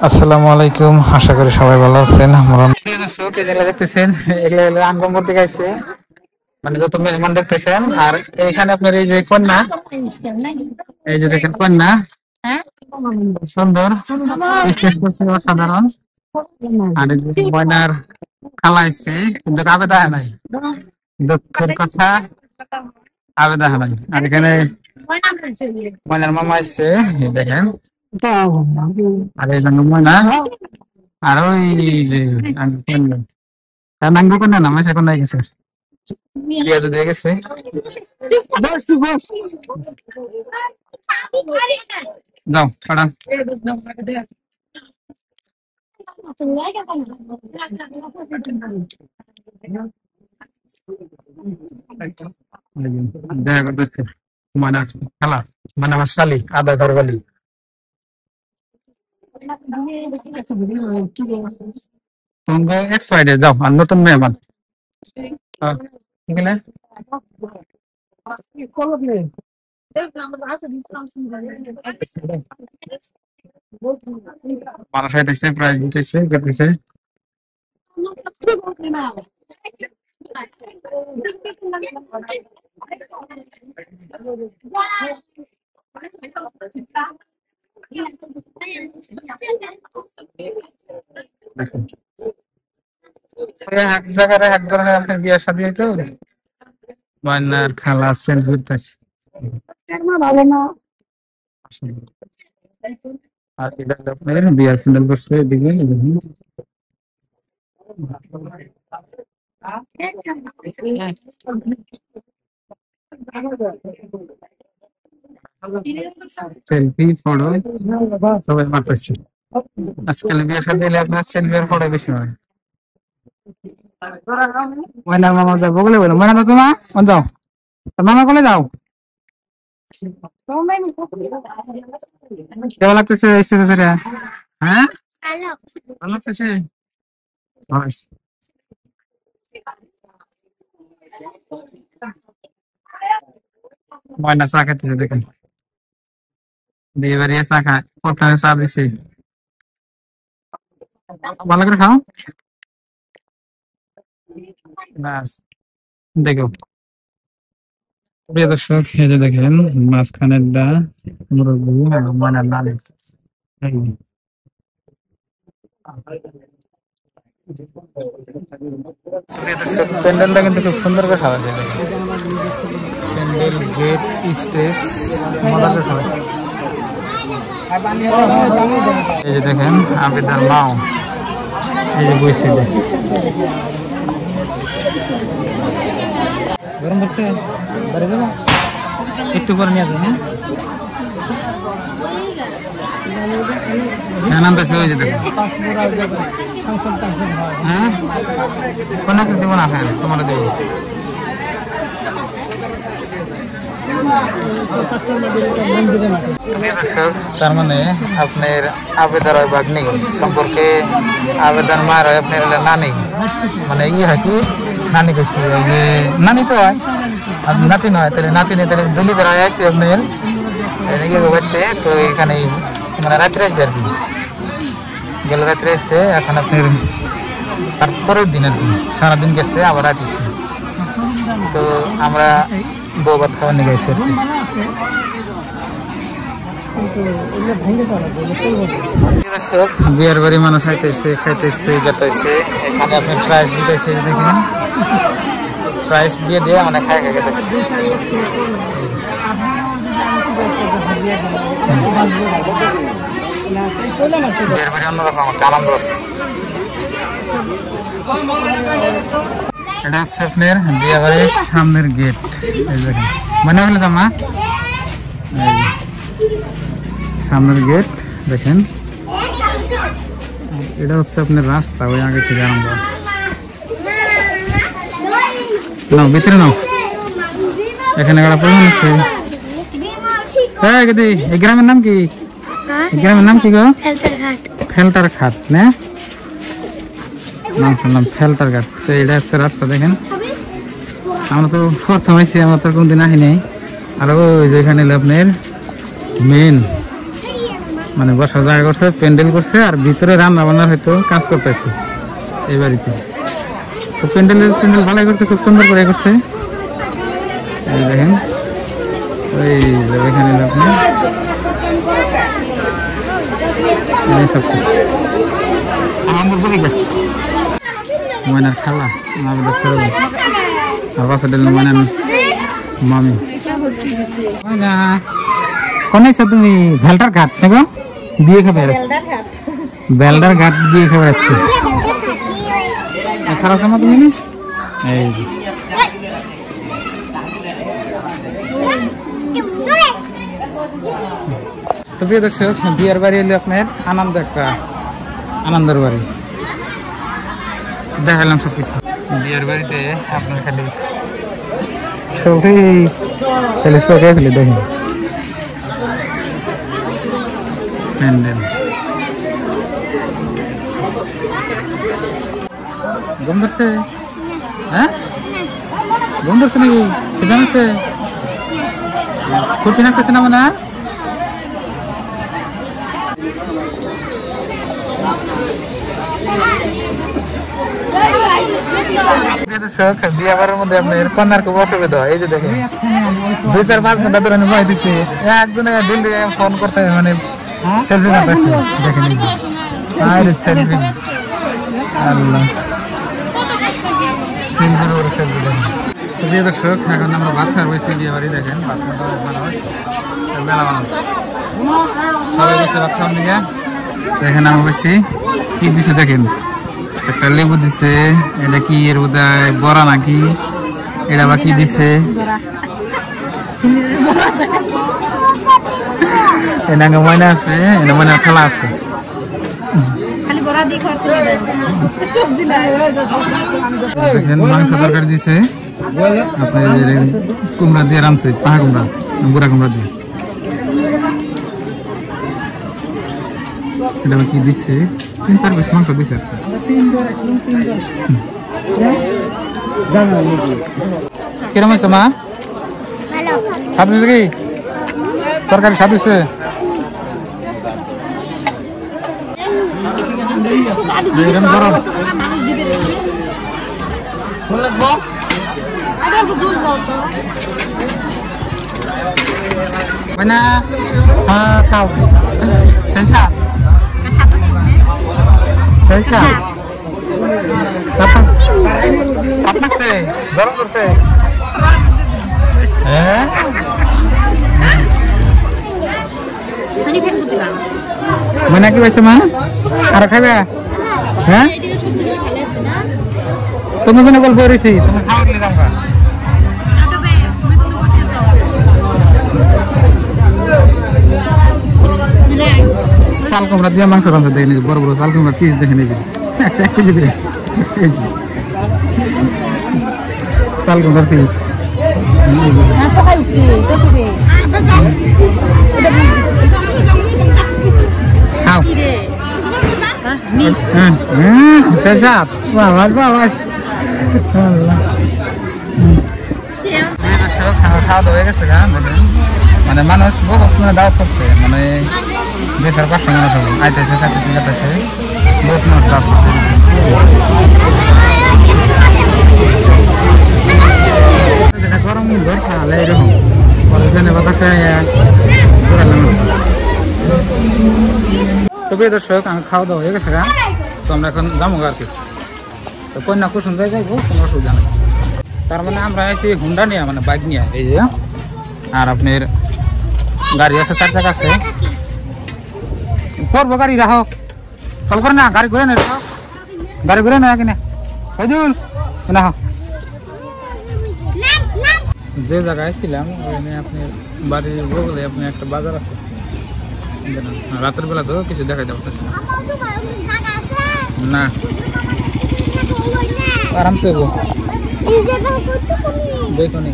আসসালামু আলাইকুম, আশা করি সবাই ভালো আছেন। আমরা দর্শক এই যেগুলো দেখতেছেন এগুলো হলো আঙ্গম্বর থেকে আসছে, মানে যত মেহমান দেখতেছেন। আর এখানে আপনার এই যে কন্যা, এই যে দেখেন কন্যা খুব সুন্দর স্টেজ করছে, অসাধারণ। আর এই যে ময়নার খালা আসছে, কিন্তু আবেদা হয় নাই, দুঃখের কথা, আবেদা হয় নাই। আর এখানে ময়নার মামা আসছে, এই দেখেন। আর এই জন্য ময়না, আর ওই যে কন্যা, তার নাম কন্যা নাম আছে, কন্যা গেছে বিয়ে যদি হয়ে গেছে। যাও পাঠান। দেখা করতেছে মানে খেলা, মানে আমার শালি আদা ঘরবালি। তোমাকে এক্সপাইডে যাও, আর নতুন মেহমান। ঠিক আছে, মানুষ হইতেছে, প্রাইজ দিতেছে, করতেছে। দেখুন এক জায়গায় এক ধরনের আপনার বিয়ে শাদী হইতো, ময়নার খালা সেন্ট করতেছে। আর এটা আপনার বিয়ার প্যান্ডেল করছে এদিকে। সেলফি ফটো সবাই মারতেছে। আজকাল বিয়ে শাদী হলে আপনার সেলফি আর ফটো বেশি হয়। ময়নার মামা যাও বলে বলো, ময়না তোমা যাও, মামা কোলে যাও। কেমন লাগতেছে স্টেজে ছেড়ে? হ্যাঁ, ভালো লাগতেছে। ময়না চা খাইতেছে, দেখেন বিয়ে বাড়ি চা খায়, প্রথমে চা দিছে। ভালো করে খাও, ব্যাস। দেখো প্রিয় দর্শক, এই যে দেখেন মাঝখানের দা মুরব্বী আর ময়নার নানি। এই প্রিয় দর্শক, প্যান্ডেলটা কিন্তু খুব সুন্দর করে সাজাচ্ছে। প্যান্ডেল, গেট, স্টেজ মজার করে সাজাচ্ছে। এই যে দেখেন আবেদার মাও, এই যে বসে গরম করছে, বাড়ি যাবো একটু পরে নিয়ে যাবে। হ্যাঁ, নামতেছে ওই যে দেখো। হ্যাঁ, কোন দেবো না, হ্যাঁ তোমার দেবো। তার মানে আপনার আবেদার হয় ভাগ্নি সম্পর্কে, আবেদার মার হয় আপনার নানি, মানে হয় কি নানি করছি, ওই যে নানি তো হয় আর নাতি নয়, তাহলে নাতি নেই, তাহলে দুলি বেড়া আসছে আপনার বাড়িতে। তো এখানে মানে রাত্রে আসছে আর কি, গেল রাত্রে এসছে। এখন আপনার তারপরের দিন আর কি সারাদিন গেছে, আবার রাত এসছে। তো আমরা বউ ভাত খাবার নিয়ে গেছি আর কি। বিয়ের বাড়ি মানুষ আইতেছে, খাইতেছে, যেতেছে। এখানে আপনি প্রাইস দিতেছে, দেখেন প্রাইস দিয়ে দিয়ে মানে খাই খাই খেতেছে। বিয়ের বাড়ি অন্যরকম একটা আনন্দ আছে। এটা হচ্ছে আপনার বিয়ে বাড়ির সামনের গেট, এই দেখেন মনে হলে তো মা, সামনের গেট দেখেন। এটা হচ্ছে আপনার রাস্তা, ওই আগে থেকে আরম্ভ। নাও ভিতরে নাও, এখানে গাড়া পরিমাণ আছে। হ্যাঁ দিদি, এই গ্রামের নাম কি? গ্রামের নাম কি গো? ফেলটার ঘাট না, নাম শুনলাম ফেলটার ঘাট। তো এটা হচ্ছে রাস্তা দেখেন। আমরা তো প্রথম আইসি, আমরা তো কোনদিন আসি নাই। আর ওই যেখানে আপনার মেন মানে বসার জায়গা করছে, প্যান্ডেল করছে, আর ভিতরে রান্না বান্নার হয়তো কাজ করতেছে এই বাড়িতে। তো প্যান্ডেল ভালো করতে, খুব সুন্দর করে করছে। এই দেখেন, ওই এখানে আপনি ময়নার খালা আর পাশে ময়নার মামি। ময়না কোন তুমি? ভেলটার ঘাট নেব বিয়ে খাবে, বেলদার ঘাট বিয়ে খাবে যাচ্ছে। খারাপ সময় তুমি এই তো প্রিয় দর্শক, বিয়ের বাড়ি এলে আপনার আনন্দ, একটা আনন্দের বাড়ি। দেখালাম সবকিছু বিয়ের বাড়িতে আপনার, খালি সবই খালি চোখে ফেলে দেখেন প্যান্ডেল। গম ধরছে? হ্যাঁ গম ধরছে নাকি? জানাচ্ছে ফুটি নাকতেছে না মনে হয়। বিয়েবারের মধ্যে আপনার কন্যার খুব অসুবিধা হয়। এই যে দেখেন 2-4-5 ঘন্টা ধরে আমি বয় দিচ্ছি, একজনে দিল্লি ফোন করতে মানে সেলফি কাটতেছে। দেখেন সেলফি, আল্লাহ সেলফির ওপরে সেলফি। দেখেন প্রিয় দর্শক, এখন আমরা ভাত খাওয়া হয়েছি বিয়ে বাড়ি। দেখেন ভাত মেলা মানুষ সবাই বসে ভাত খাওয়ার দিকে। দেখেন আমি বসি কি দিছে, দেখেন একটা লেবু দিছে, এটা কি এর বোধহয় বড়া নাকি, এটা বা কি দিছে, এটা ময়না আছে, এটা ময়না খেলা আছে। দেখেন মাংস তরকারি দিছে আপনার কুমড়া দিয়ে রানছে, পাহা কুমড়া, বুড়া কুমড়া দিয়ে। এটা কি দিচ্ছে, 3-4 পিস মাংস দিছে। কিরম হয়েছে মা? স্বাদ হয়েছে কি? তরকারি স্বাদ হয়েছে? না খাও সেই স্বাদ, সেই স্বাদ। গরম করছে মনে কি পাইছে মা? আর খাবে? হ্যাঁ তুমি কোনো গল্প করেছি, তুমি খাওয়ার নিলাম। চাল কুমড়া দিয়ে মাংস রান্না দেখে নিয়েছি, বড় বড় চাল কুমড়া পিস দেখে নিয়েছি, 1 কেজি করে চাল কুমড়ার পিস। খাও খাওয়া দাওয়া হয়ে গেছে গা। মানে মানুষ বহুত দাওয়াত করছে, মানে 2-4-500 মানুষ আইতেছে, খাইতেছে, খাইতেছে, বহুত মানুষ দাওয়াত করছে। যেটা গরম ঘর খাওয়ালে এরকম কলেজে বাতাসে। তো প্রিয় দর্শক, আমি খাওয়া দাওয়া হয়ে গেছে গা, তো আমরা এখন যাবো আর কি। তো কন্যা কুসুম যাই যাইবো, কোনো অসুবিধা নেই। তার মানে আমরা এসে হুন্ডা নিয়ে, মানে বাইক নিয়ে, এই যে আর আপনার গাড়ি আছে, 4 চাকা আছে। করবো গাড়ি রাখো, কল করে না, গাড়ি ঘুরে না, গাড়ি ঘুরে না কিনা রাখো। যে জায়গায় ছিলাম ওখানে আপনার বাড়ির বগলে আপনি একটা বাজার আছে, রাতের বেলা তো কিছু দেখা যাচ্ছে না, আরামসে দেখো নি।